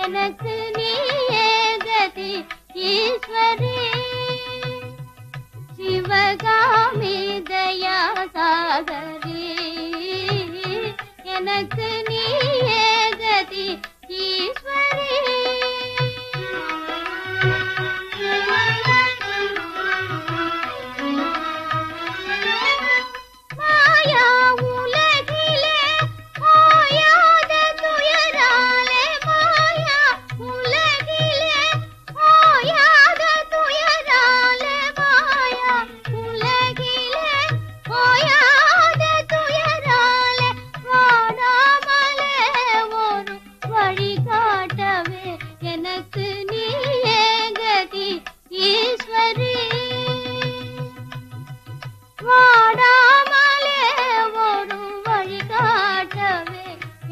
எனக்கு நீயே கதி ஈஸ்வரி சிவகாமி தயா சாகரி எனக்கு நீயே கதி ஈஸ்வரி எனக்கு நீயே கதி ஈஸ்வரி வாடாமலே ஒரு வழி காட்டவே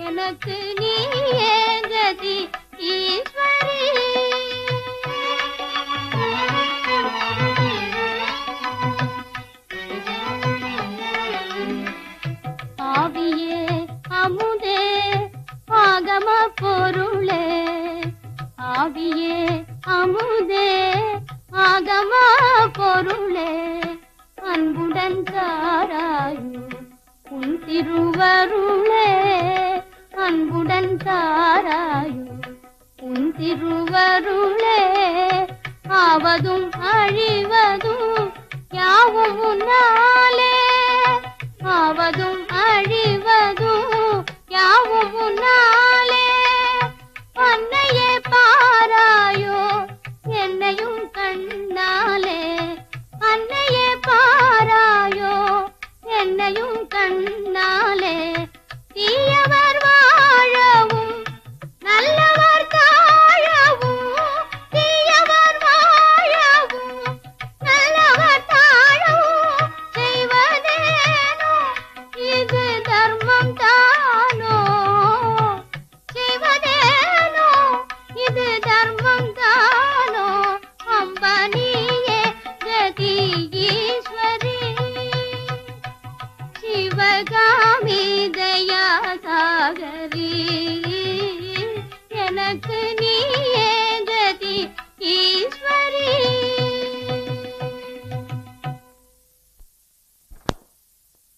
எனக்கு நீயே கதி ஈஸ்வரி ஆவியே அமுதே ஆகம பொருளே ஆவியே அமுதே ஆகம பொருளே அன்புடன் தாராயோ உன் திருவருளே அன்புடன் தாராயோ உன் திருவருளே ஆவதும் அழிவதும் யாவும் உன்னாலே ஆவதும் அழி